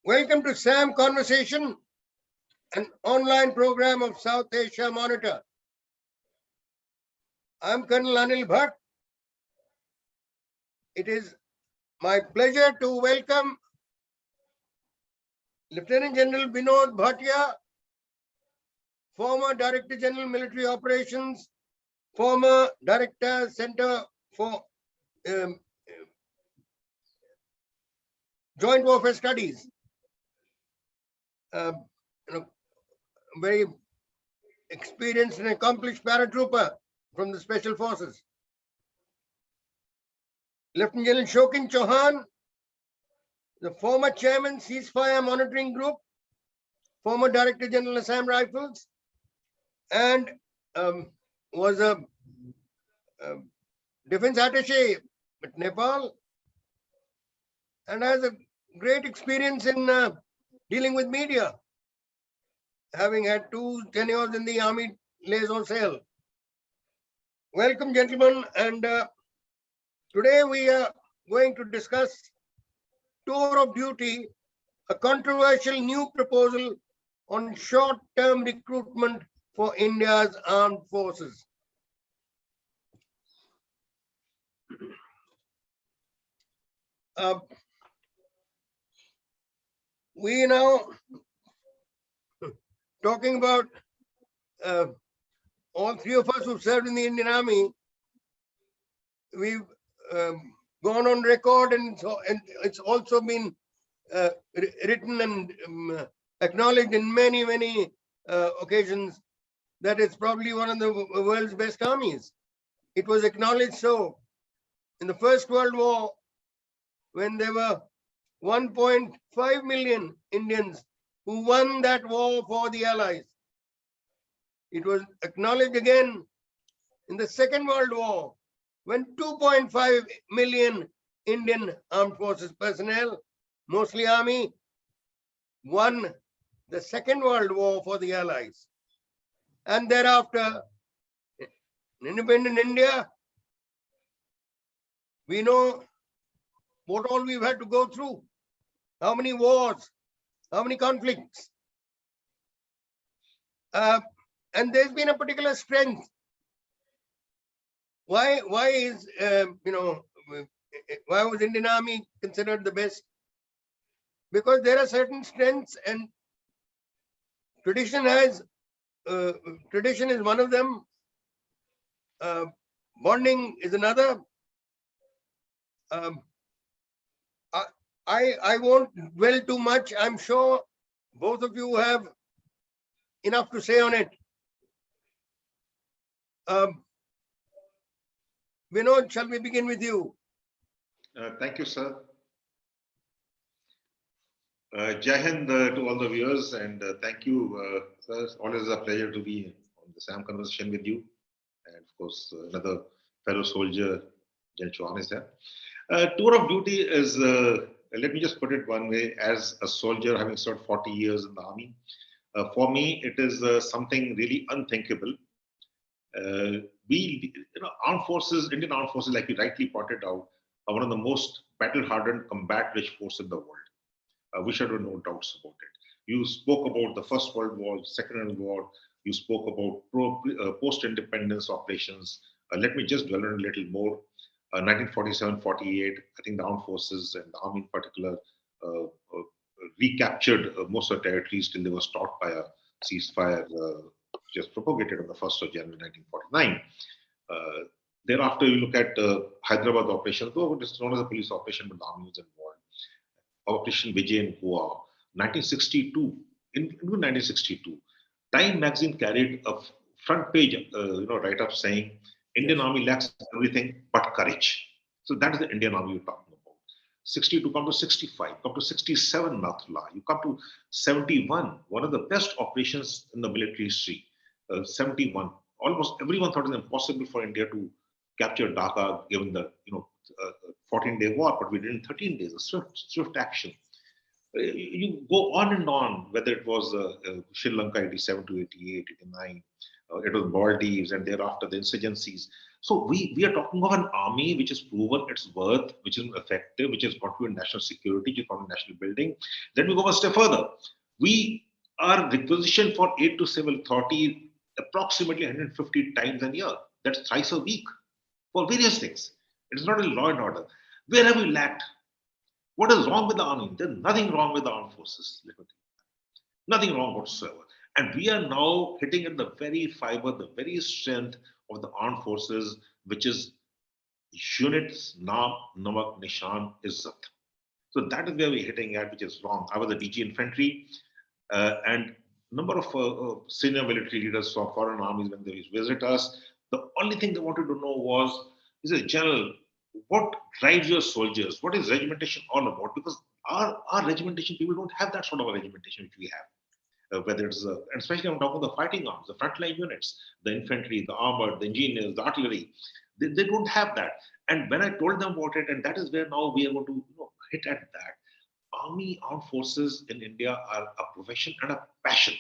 Welcome to SAM Conversation, an online program of South Asia Monitor. I'm Col Anil Bhat. It is my pleasure to welcome Lieutenant General Vinod Bhatia, former Director General Military Operations, former Director Center for Joint Warfare Studies. Very experienced and accomplished paratrooper from the Special Forces. Lieutenant General Shokin Chauhan, the former Chairman, Ceasefire Monitoring Group, former Director General, Assam Rifles, and was a defense attaché at Nepal, and has a great experience in dealing with media, having had 2 tenures in the Army liaison cell. Welcome, gentlemen, and today we are going to discuss tour of duty, a controversial new proposal on short-term recruitment for India's armed forces. We now talking about all 3 of us who've served in the Indian Army. We've gone on record, and it's also been written and acknowledged in many occasions that it's probably one of the world's best armies. It was acknowledged so in the First World War, when there were 1.5 million Indians who won that war for the Allies. It was acknowledged again in the Second World War, when 2.5 million Indian armed forces personnel, mostly army, won the Second World War for the Allies. And thereafter, in independent India, we know what all we've had to go through, how many wars, how many conflicts. And there's been a particular strength. Why is, why was Indian Army considered the best? Because there are certain strengths, and tradition is one of them. Bonding is another. I won't dwell too much. I'm sure both of you have enough to say on it. Vinod, shall we begin with you? Thank you, sir. Jai Hind to all the viewers, and thank you, sir. It's always a pleasure to be on the SAM conversation with you. And of course, another fellow soldier, Gen Shokin is here. Tour of duty is, let me just put it one way, as a soldier having served 40 years in the army, for me, it is something really unthinkable. Armed forces, Indian armed forces, like you rightly pointed out, are one of the most battle-hardened, combat-rich forces in the world. We should have no doubts about it. You spoke about the First World War, Second World War. You spoke about post-independence operations. Let me just dwell on a little more. 1947-48, I think the armed forces and the army in particular recaptured most of the territories till they were stopped by a ceasefire just propagated on the 1st of January 1949. Thereafter, you look at Hyderabad operation, though it is known as a police operation, but the army was involved. Operation Vijay in Goa, 1962. In 1962, Time magazine carried a front page, write-up saying Indian Army lacks everything but courage. So that is the Indian Army you're talking about. 62 come to 65, come to 67 Nathula, you come to 71, one of the best operations in the military history. 71. Almost everyone thought it was impossible for India to capture Dhaka given the 14-day war, but we did in 13 days, a swift action. You go on and on, whether it was Sri Lanka 87 to 88, 89, It was Maldives, and thereafter the insurgencies. So we are talking of an army which has proven its worth, which is effective, which has contributed national security, which is contributed national building. Then we go a step further. We are requisitioned for aid to civil authority approximately 150 times a year. That's thrice a week for various things. It is not a law and order. Where have we lacked? What is wrong with the army? There's nothing wrong with the armed forces. Nothing wrong whatsoever. And we are now hitting at the very fiber, the very strength of the armed forces, which is units, Naam, Namak, Nishan, Izzat. So that is where we're hitting at, which is wrong. I was a DG infantry, and number of senior military leaders from foreign armies, when they used to visit us, the only thing they wanted to know was, is a general, what drives your soldiers? What is regimentation all about? Because our regimentation, people don't have that sort of a regimentation which we have. Whether it's, and especially I'm talking about the fighting arms, the frontline units, the infantry, the armored, the engineers, the artillery, they don't have that. And when I told them about it, and that is where now we are going to hit at that. Army, armed forces in India are a profession and a passion.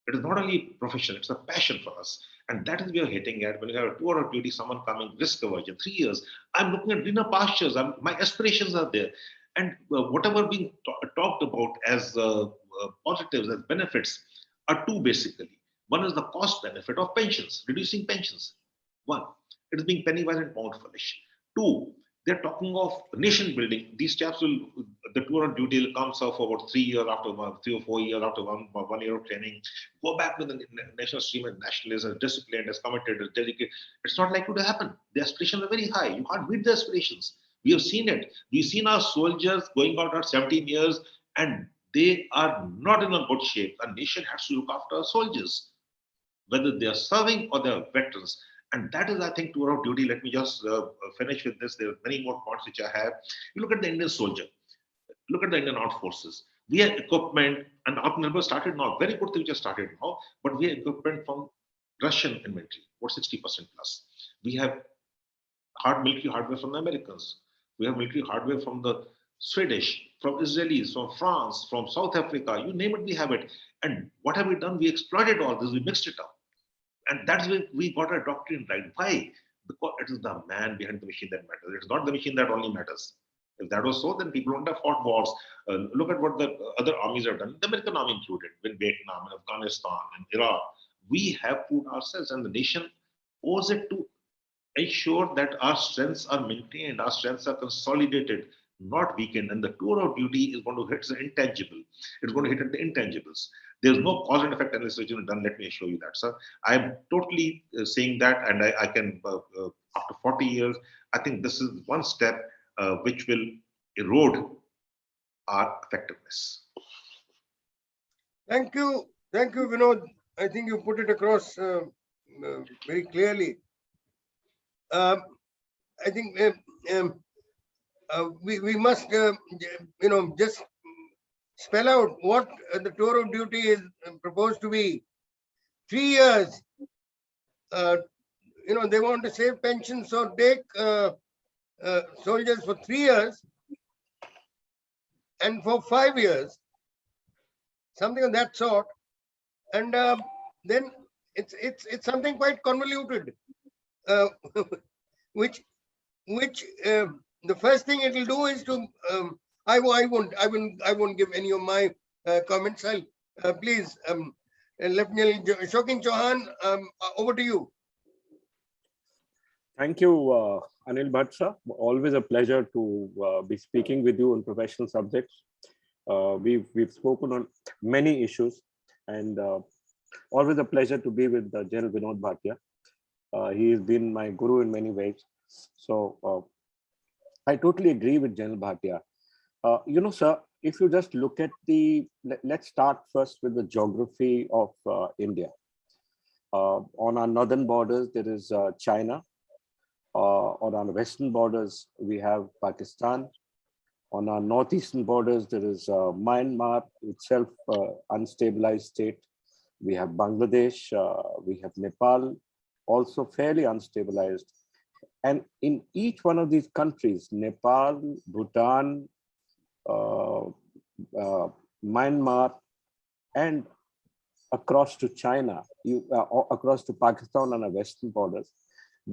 It is not only a profession, it's a passion for us. And that is we are hitting at. When you have a tour of duty, someone coming, risk aversion, 3 years, I'm looking at greener pastures, my aspirations are there. And whatever being talked about as positives, as benefits, are two basically. One is the cost benefit of pensions, reducing pensions. One, it is being penny wise and pound foolish. Two, they're talking of nation building. These chaps will, the tour on duty will come serve for about 3 years after 3 or 4 years after one year of training, go back to the national stream as nationalist, as disciplined, as committed, as dedicated. It's not likely to happen. The aspirations are very high. You can't meet the aspirations. We have seen it. We've seen our soldiers going out at 17 years and they are not in a good shape. A nation has to look after our soldiers, whether they are serving or they are veterans. And that is, I think, tour of duty. Let me just finish with this. There are many more points which I have. You look at the Indian soldier, look at the Indian armed forces. We have equipment, and Atmanirbhar started now. Very good thing which has started now, but we have equipment from Russian inventory, about 60% plus. We have military hardware from the Americans. We have military hardware from the Swedish, from Israelis, from France, from South Africa. You name it, we have it. And what have we done? We exploited all this. We mixed it up. And that's where we got our doctrine right. Why? Because it is the man behind the machine that matters. It's not the machine that only matters. If that was so, then people wouldn't have fought wars. Look at what the other armies have done, the American army included, in Vietnam, in Afghanistan, in Iraq. We have proved ourselves, and the nation owes it to ensure that our strengths are maintained, our strengths are consolidated, not weakened. And the tour of duty is going to hit the intangible. It's going to hit at the intangibles. There's no cause and effect analysis which is done. Let me assure you that, sir. I'm totally saying that, and I can, after 40 years, I think this is one step which will erode our effectiveness. Thank you, Vinod. I think you put it across very clearly. I think we must, just spell out what the tour of duty is proposed to be. 3 years. They want to save pensions or take soldiers for 3 years and for 5 years, something of that sort. And then it's something quite convoluted, which the first thing it will do is to I won't give any of my comments. I'll please, Lieutenant Shokin Chauhan, over to you. Thank you, Anil Bhat sir. Always a pleasure to be speaking with you on professional subjects. We've spoken on many issues, and always a pleasure to be with Gen Vinod Bhatia. He has been my guru in many ways. So I totally agree with Gen Bhatia. Sir, if you just look at let's start first with the geography of India. On our northern borders, there is China. On our western borders, we have Pakistan. On our northeastern borders, there is Myanmar, itself unstabilized state. We have Bangladesh, we have Nepal, also fairly unstabilized. And in each one of these countries, Nepal, Bhutan, Myanmar, and across to China, across to Pakistan on our western borders,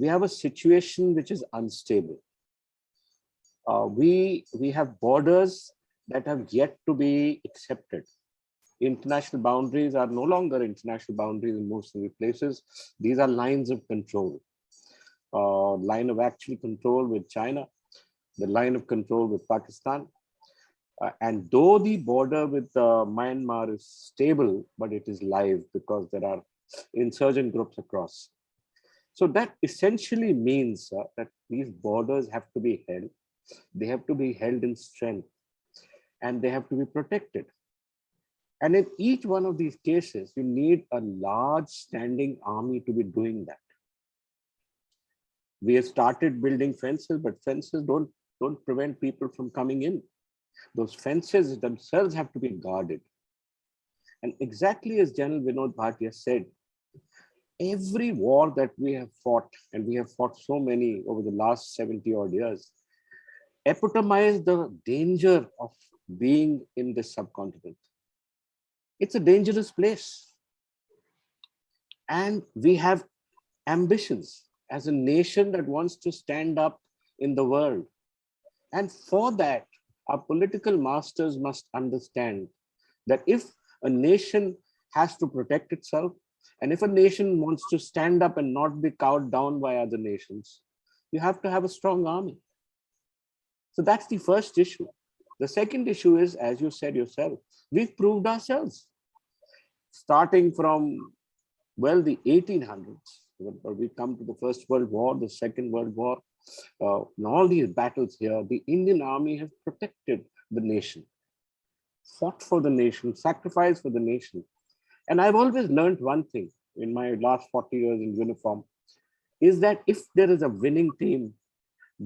we have a situation which is unstable. We have borders that have yet to be accepted. International boundaries are no longer international boundaries in most of the places. These are lines of control. Line of actual control with China, the line of control with Pakistan. And though the border with Myanmar is stable, but it is live because there are insurgent groups across. So that essentially means that these borders have to be held. They have to be held in strength and they have to be protected. And in each one of these cases, you need a large standing army to be doing that. We have started building fences, but fences don't prevent people from coming in. Those fences themselves have to be guarded. And exactly as General Vinod Bhatia said, every war that we have fought, and we have fought so many over the last 70 odd years, epitomize the danger of being in this subcontinent. It's a dangerous place. And we have ambitions as a nation that wants to stand up in the world. And for that, our political masters must understand that if a nation has to protect itself, and if a nation wants to stand up and not be cowed down by other nations, you have to have a strong army. So that's the first issue. The second issue is, as you said yourself, we've proved ourselves. Starting from, well, the 1800s, when we come to the First World War, the Second World War, in all these battles here, the Indian army has protected the nation, fought for the nation, sacrificed for the nation. And I've always learned one thing in my last 40 years in uniform, is that if there is a winning team,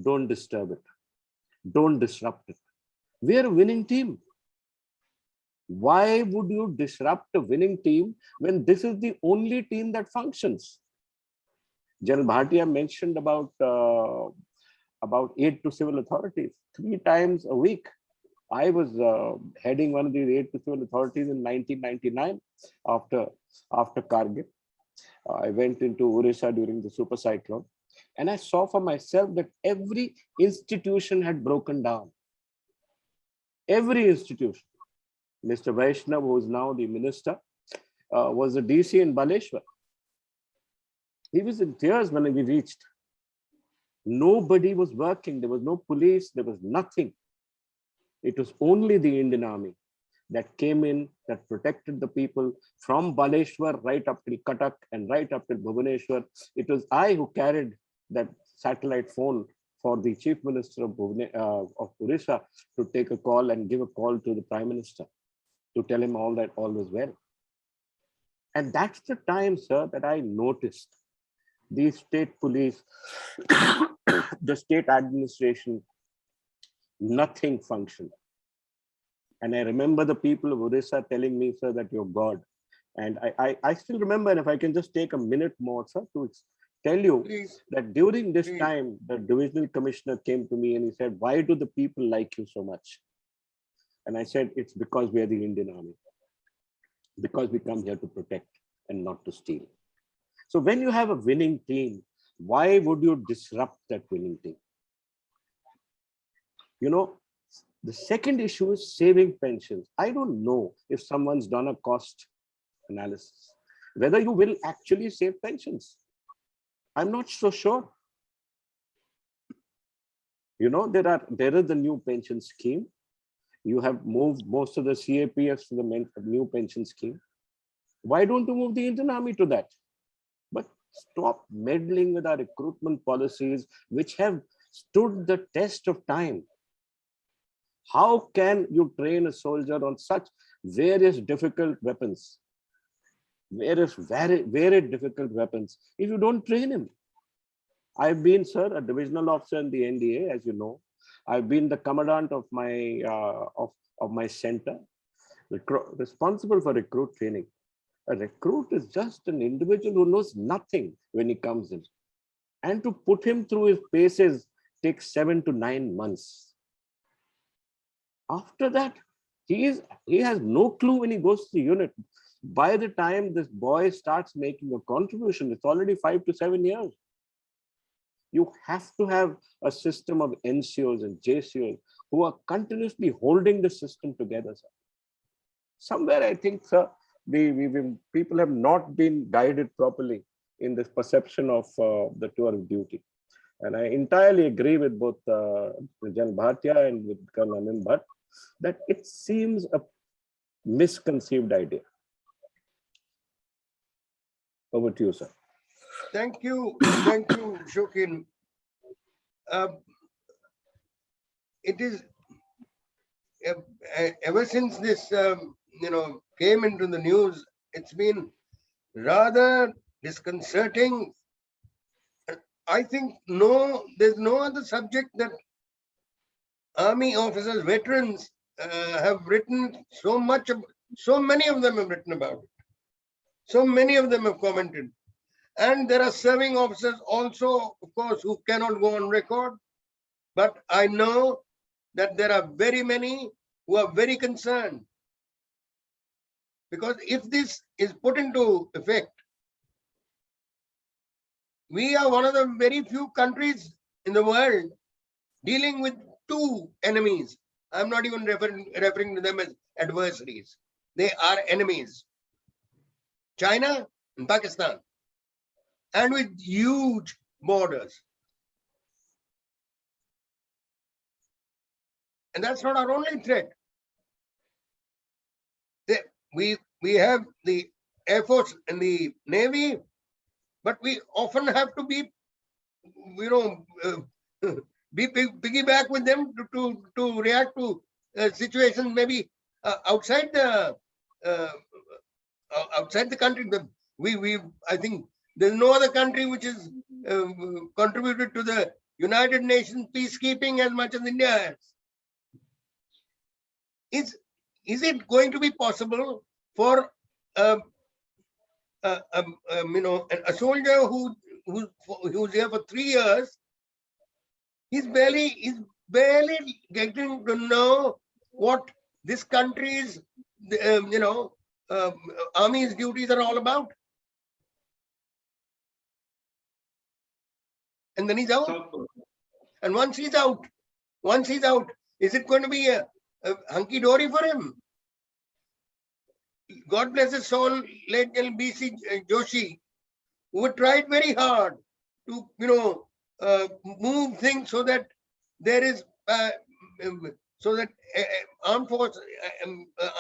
don't disturb it. Don't disrupt it. We're a winning team. Why would you disrupt a winning team when this is the only team that functions? General Bhatia mentioned about aid to civil authorities. 3 times a week, I was heading one of these aid to civil authorities in 1999 after Kargil. I went into Orissa during the super cyclone, and I saw for myself that every institution had broken down. Every institution. Mr. Vaishnav, who is now the minister, was a DC in Baleshwar. He was in tears when we reached. Nobody was working. There was no police. There was nothing. It was only the Indian army that came in, that protected the people from Baleshwar right up till Cuttack and right up till Bhubaneswar. It was I who carried that satellite phone for the chief minister of Orissa to take a call and give a call to the prime minister to tell him all was well. And that's the time, sir, that I noticed the state police, the state administration, nothing functioned. And I remember the people of Orissa telling me, sir, that you're God. And I still remember, and if I can just take a minute more, sir, to tell you that during this time, the divisional commissioner came to me and he said, why do the people like you so much? And I said, it's because we are the Indian army. Because we come here to protect and not to steal. So when you have a winning team, why would you disrupt that winning team? You know, the second issue is saving pensions. I don't know if someone's done a cost analysis, whether you will actually save pensions. I'm not so sure. You know, there is the new pension scheme. You have moved most of the CAPFs to the new pension scheme. Why don't you move the Indian army to that? But stop meddling with our recruitment policies, which have stood the test of time. How can you train a soldier on such various difficult weapons, various very difficult weapons, if you don't train him? I've been, sir, a divisional officer in the NDA, as you know. I've been the commandant of my center, responsible for recruit training. A recruit is just an individual who knows nothing when he comes in. And to put him through his paces takes 7 to 9 months. After that, he has no clue when he goes to the unit. by the time this boy starts making a contribution, it's already 5 to 7 years. You have to have a system of NCOs and JCOs who are continuously holding the system together, sir. Somewhere, I think, sir, people have not been guided properly in this perception of the tour of duty. And I entirely agree with both Gen Bhatia and with Col Anil Bhat that it seems a misconceived idea. Over to you, sir. Thank you, Shokin. It is ever since this, came into the news, it's been rather disconcerting. I think there's no other subject that army officers, veterans have written so much. So many of them have written about it. So many of them have commented. And there are serving officers also, of course, who cannot go on record. But I know that there are very many who are very concerned. Because if this is put into effect, we are one of the very few countries in the world dealing with two enemies. I'm not even referring to them as adversaries. They are enemies. China and Pakistan. And with huge borders. And that's not our only threat. We have the Air Force and the Navy, but we often have to be, be piggyback with them to react to situations maybe outside the country. I think there's no other country which has contributed to the United Nations peacekeeping as much as India has. Is it going to be possible for a soldier who's here for 3 years? He's barely getting to know what this country's army's duties are all about. And then he's out. And once he's out, is it going to be a hunky-dory for him? God bless his soul, late B.C. Joshi, who tried very hard to, move things so that there is, so that armed force,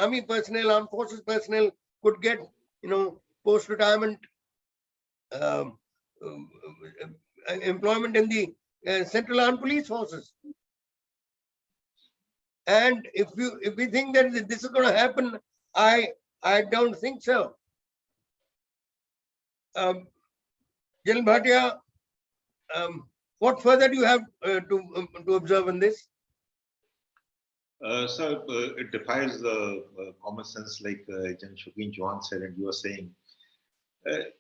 army personnel, armed forces personnel could get, post-retirement employment in the Central Armed Police Forces. And if we think that this is going to happen, I don't think so. Gen Bhatia, what further do you have to observe on this? Sir, it defies the common sense, like Gen Shokin Chauhan said, and you were saying.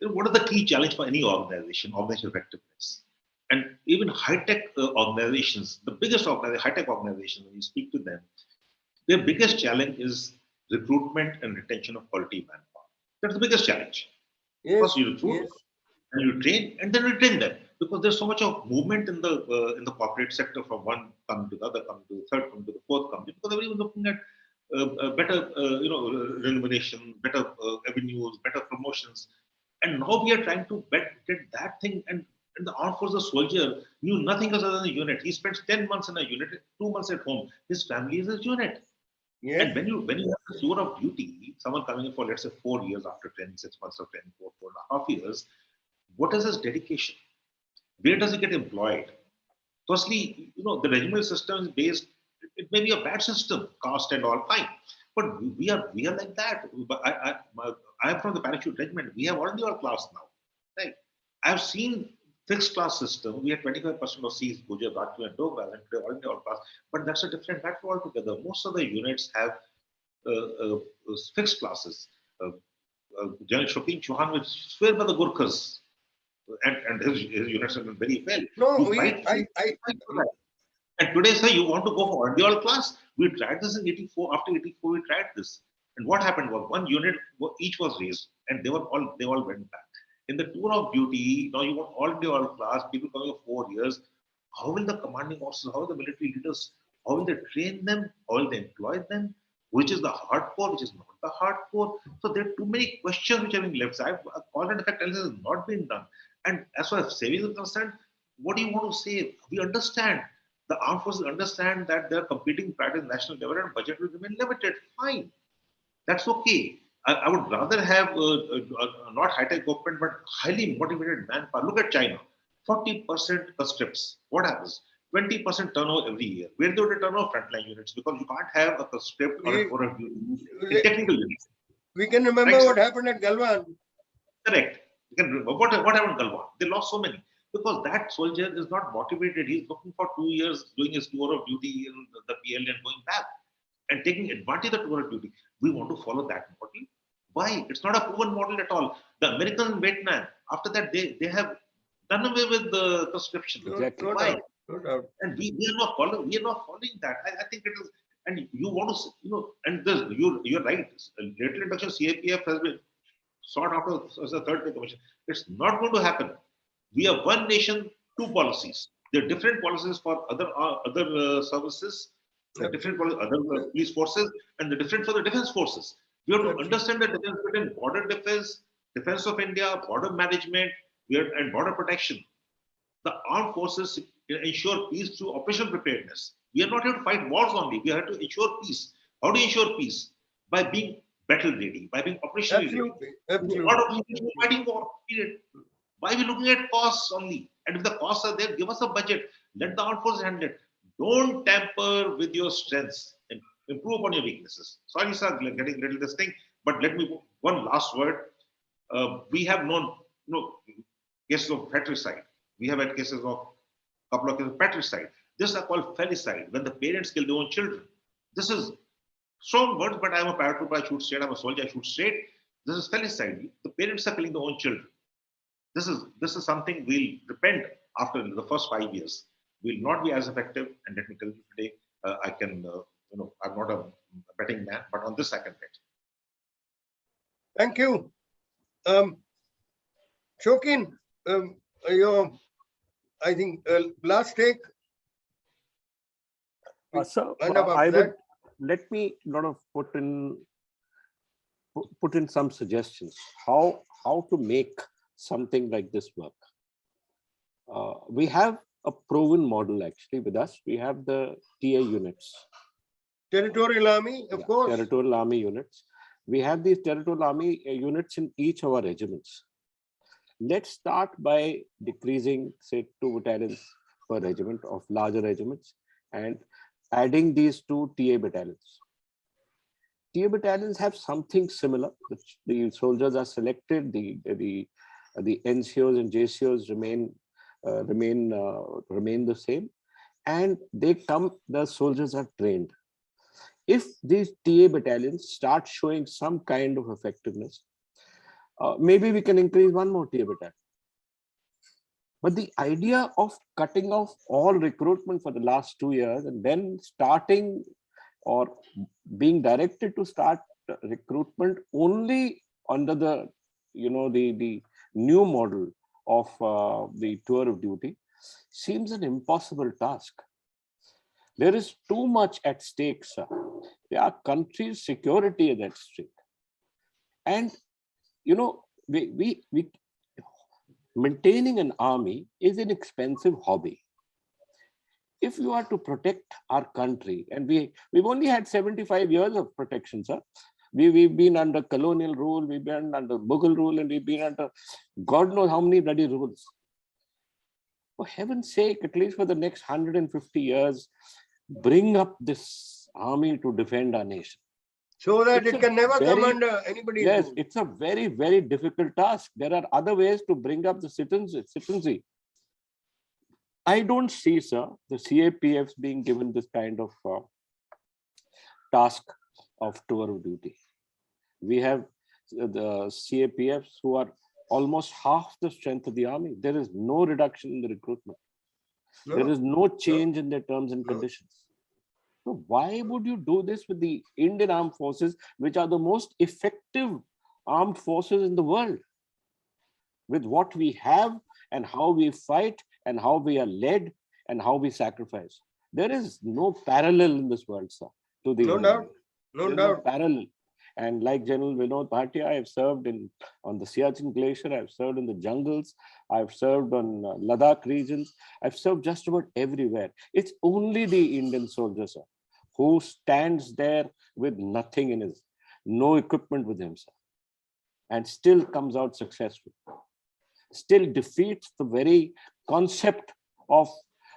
What is the key challenge for any organization effectiveness? And even high-tech organizations, the biggest high-tech organizations, when you speak to them, their biggest challenge is recruitment and retention of quality manpower. That's the biggest challenge. Yes, first you recruit, and you train, and then retain them, because there's so much of movement in the corporate sector, from one company to the other, company to the third, company to the fourth company, because everyone's looking at better, remuneration, better avenues, better promotions. And now we are trying to get that thing, and the armed forces soldier knew nothing other than a unit. He spends 10 months in a unit, 2 months at home. His family is a unit. Yes. And when you have the tour of duty, someone coming in for, let's say, 4 years after training, 6 months of training, 4.5 years, what is his dedication? Where does he get employed? Firstly, the regimental system is based, it may be a bad system, caste and all, fine. But we are like that. But I am from the parachute regiment. We have already all class now. Right? I've seen fixed class system. We had 25% of C's, Gujarat, and Dogra, and today already all class. But that's a different matter altogether. Most of the units have fixed classes. Gen Shokin Chauhan will swear by the Gurkhas, and his units have been very well. No, and today, sir, you want to go for all class? We tried this in 84. After 84, we tried this. And what happened was one unit each was raised, and they all went back. In the tour of duty, now you want all class people coming for 4 years. How will the commanding officers, how will the military leaders, how will they train them, how will they employ them? Which is the hardcore, which is not the hardcore? So there are too many questions which have been left. So cause and effect analysis has not been done. And as far as savings is concerned, what do you want to save? We understand. The armed forces understand that their competing priorities in national development budget will remain limited. Fine. That's okay. I would rather have not high-tech equipment, but highly motivated manpower. Look at China. 40% conscripts. What happens? 20% turnover every year. Where do they turn off frontline units? Because you can't have a conscript or a technical unit. We can remember Right, what happened at Galwan. Correct. You can remember what happened in Galwan. They lost so many. Because that soldier is not motivated. He's looking for 2 years, doing his tour of duty in the PL and going back and taking advantage of the tour of duty. We want to follow that model. Why? It's not a proven model at all. The Americans in Vietnam, after that, they have done away with the conscription. Exactly. Why? No doubt. And we are not following. We are not following that. I think it is. And you want to, and you're right. Lateral induction CAPF has been sought after as a third pay commission. It's not going to happen. We are one nation, two policies. There are different policies for other services, different for other police forces, and the different for the defense forces. We have to understand the difference between border defense, defense of India, border management, and border protection. The armed forces ensure peace through operational preparedness. We are not here to fight wars only. We are here to ensure peace. How do you ensure peace? By being battle ready, by being operationally ready. Absolutely. A lot of people fighting war. Period. Why are we looking at costs only? And if the costs are there, give us a budget. Let the armed forces handle it. Don't tamper with your strengths and improve on your weaknesses. Sorry, sir, getting rid of this thing. But let me one last word. We have known cases of patricide. We have had cases of a couple of cases of patricide. This are called felicide, when the parents kill their own children. This is strong words, but I'm a paratrooper, I shoot straight. I'm a soldier, I shoot straight. This is felicide. The parents are killing their own children. This is something we'll repent after the first 5 years. We'll not be as effective. And let me tell you today, I can, I'm not a betting man, but on this I can bet. Thank you. Shokin, I think last take. So And about I that, would let me put in some suggestions how to make something like this work. We have a proven model actually with us. We have the TA units. Territorial Army, of course. Territorial Army units. We have these Territorial Army units in each of our regiments. Let's start by decreasing, say, 2 battalions per regiment of larger regiments and adding these 2 TA battalions. TA battalions have something similar. The soldiers are selected, the NCOs and JCOs remain the same, and the soldiers are trained. If these TA battalions start showing some kind of effectiveness, maybe we can increase 1 more TA battalion. But the idea of cutting off all recruitment for the last 2 years and then starting or being directed to start recruitment only under the new model of the tour of duty seems an impossible task. There is too much at stake, sir. There are countries' security is at stake. And, we maintaining an army is an expensive hobby. If you are to protect our country, and we've only had 75 years of protection, sir. We've been under colonial rule, we've been under Mughal rule, and we've been under God knows how many bloody rules. For heaven's sake, at least for the next 150 years, bring up this army to defend our nation. So that it can never come under anybody's Yes, rule. it's a very, very difficult task. There are other ways to bring up the citizenry. I don't see, sir, the CAPFs being given this kind of task of tour of duty. We have the CAPFs who are almost half the strength of the army. There is no reduction in the recruitment. No. There is no change in their terms and conditions. So why would you do this with the Indian armed forces, which are the most effective armed forces in the world? With what we have and how we fight and how we are led and how we sacrifice. There is no parallel in this world, sir, to the No Indian doubt. Army. No There's doubt. parallel. And like General Vinod Bhatia, I've served on the Siachen Glacier, I've served in the jungles, I've served on Ladakh regions, I've served just about everywhere. It's only the Indian soldier, sir, who stands there with nothing in his, no equipment with him, sir, and still comes out successful, still defeats the very concept of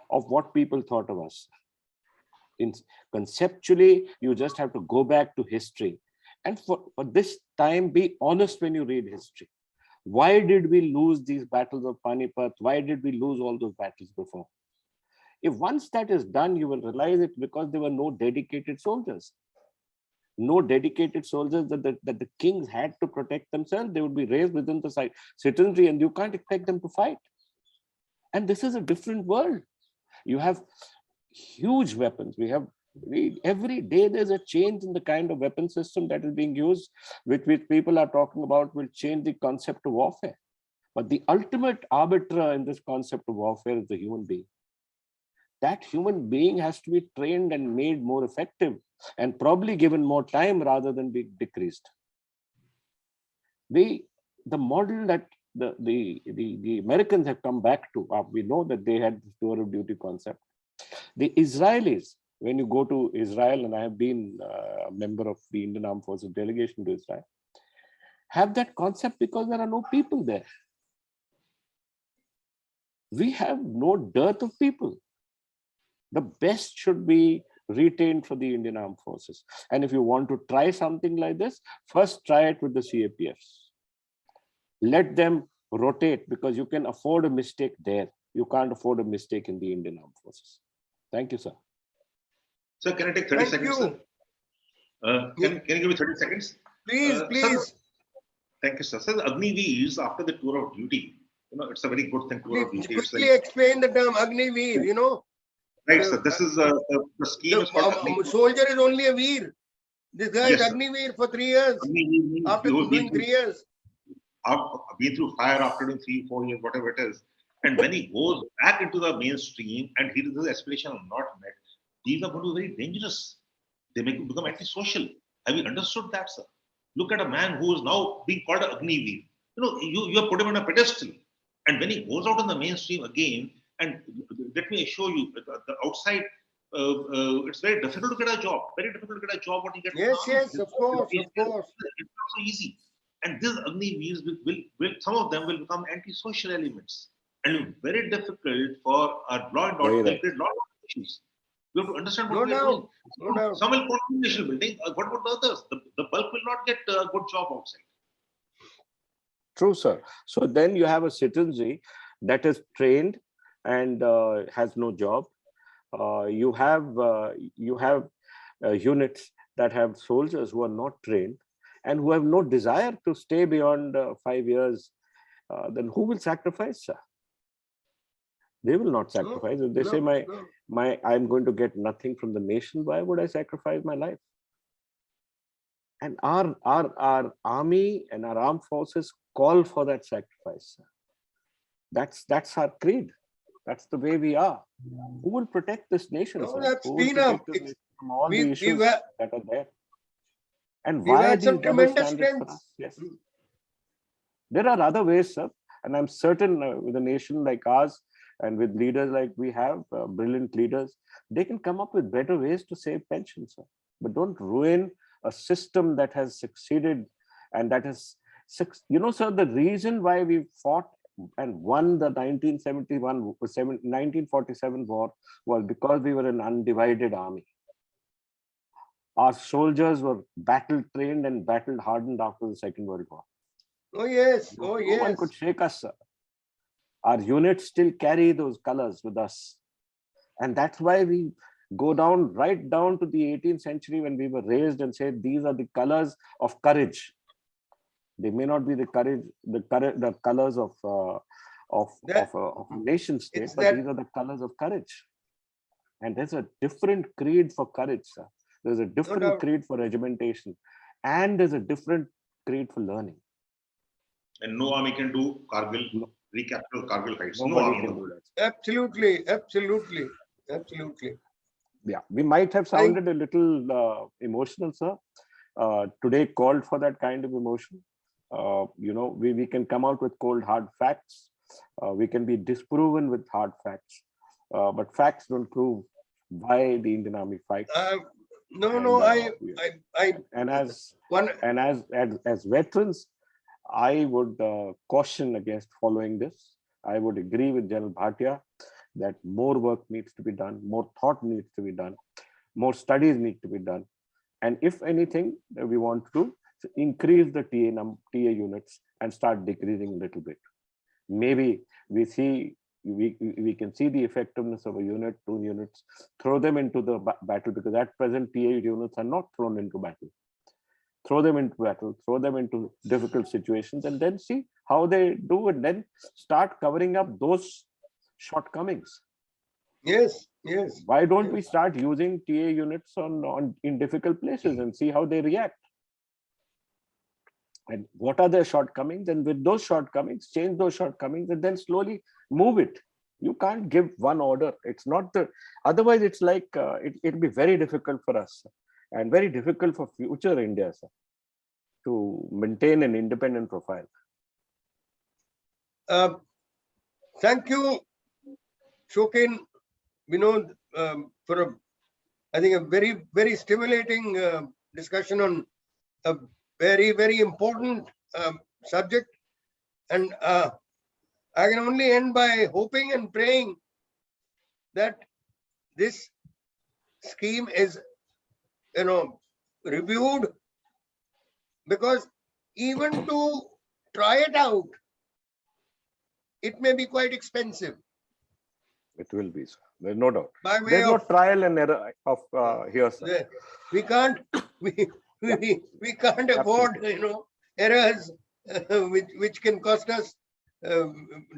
what people thought of us. Conceptually, you just have to go back to history. And for this time, be honest when you read history. Why did we lose these battles of Panipat? Why did we lose all those battles before? If once that is done, you will realize it because there were no dedicated soldiers. No dedicated soldiers that the kings had to protect themselves. They would be raised within the citizenry and you can't expect them to fight. And this is a different world. You have huge weapons. Every day there's a change in the kind of weapon system that is being used, which people are talking about will change the concept of warfare. But the ultimate arbiter in this concept of warfare is the human being. That human being has to be trained and made more effective and probably given more time rather than be decreased. The model that the Americans have come back to, we know that they had this tour of duty concept. The Israelis, when you go to Israel, and I have been a member of the Indian Armed Forces delegation to Israel, have that concept because there are no people there. We have no dearth of people. The best should be retained for the Indian Armed Forces. And if you want to try something like this, first try it with the CAPFs. Let them rotate because you can afford a mistake there. You can't afford a mistake in the Indian Armed Forces. Thank you, sir. Sir, can I take 30 seconds, sir? Can you give me 30 seconds? Please, please. Sir, thank you, sir. Sir, the Agniveers, after the tour of duty, it's a very good thing, tour of duty. Quickly explain the term Agniveer, Right, sir. This is the scheme is called Agniveer. Soldier is only a Veer. This guy is Agniveer for 3 years. After doing 3 years. Been through fire after doing 3-4 years, whatever it is. And when he goes back into the mainstream and his aspiration are not met, these are going to be very dangerous. They may become antisocial. Have you understood that, sir? Look at a man who is now being called an Agniveer. You have put him on a pedestal. And when he goes out in the mainstream again, and let me assure you, the outside, it's very difficult to get a job. Very difficult to get a job. What you get? Yes, of course. It's not so easy. And these Agniveers will some of them will become antisocial elements, and very difficult for our law and order to create law issues. You have to understand what we are doing. No doubt. Some will put initial building. What about the others? The bulk will not get a good job outside. True, sir. So then you have a citizenry that is trained and has no job. You have units that have soldiers who are not trained and who have no desire to stay beyond 5 years. Then who will sacrifice, sir? They will not sacrifice. If they say I'm going to get nothing from the nation, why would I sacrifice my life? And our army and our armed forces call for that sacrifice, sir. That's our creed. That's the way we are. Who will protect this nation? No, sir? that's Who will enough. protect this from all the issues that are there? And we've why had these some double tremendous standards for strengths. us? Yes. There are other ways, sir. And I'm certain with a nation like ours and with leaders like we have, brilliant leaders, they can come up with better ways to save pensions, sir. But don't ruin a system that has succeeded and that has, sir, the reason why we fought and won the 1947 war was because we were an undivided army. Our soldiers were battle trained and battle hardened after the Second World War. Oh yes, No one could shake us, sir. Our units still carry those colors with us. And that's why we go right down to the 18th century when we were raised and said, these are the colors of courage. They may not be the colors of a nation state, but these are the colors of courage. And there's a different creed for courage, sir. There's a different doubt. creed for regimentation, and there's a different creed for learning. And no army can do Kargil, recapture Kargil heights. No Nobody army can can do that. Absolutely, absolutely, absolutely. Yeah, we might have sounded a little emotional, sir. Today called for that kind of emotion. We can come out with cold, hard facts. We can be disproven with hard facts. But facts don't prove why the Indian Army fights. And as veterans, I would caution against following this. I would agree with General Bhatia that more work needs to be done, more thought needs to be done, more studies need to be done. And if anything, we want to do, increase the TA units and start decreasing a little bit. Maybe we can see the effectiveness of a unit, 2 units, throw them into the battle, because at present TA units are not thrown into battle. Throw them into battle, throw them into difficult situations, and then see how they do, and then start covering up those shortcomings. Yes. Why don't we start using TA units in difficult places and see how they react? And what are their shortcomings? And with those shortcomings, change those shortcomings and then slowly move it. You can't give one order. It's not otherwise it's like, it'll be very difficult for us and very difficult for future India, sir, to maintain an independent profile. Thank you, Shokin, Vinod, for I think a very, very stimulating discussion on a very, very important subject. And I can only end by hoping and praying that this scheme is, reviewed, because even to try it out, it may be quite expensive. It will be, sir. There's no doubt. By way There's no of trial and error of here, sir. we can't we can't afford errors which can cost us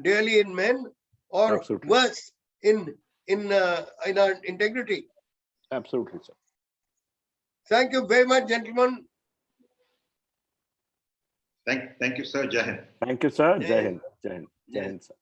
dearly in men, or Absolutely. worse in our integrity. Absolutely, sir. Thank you very much, gentlemen. Thank you, sir. Jai Hind. Thank you, sir. Jai Jai Hind. Hind. Jai Hind. Jai Hind, sir.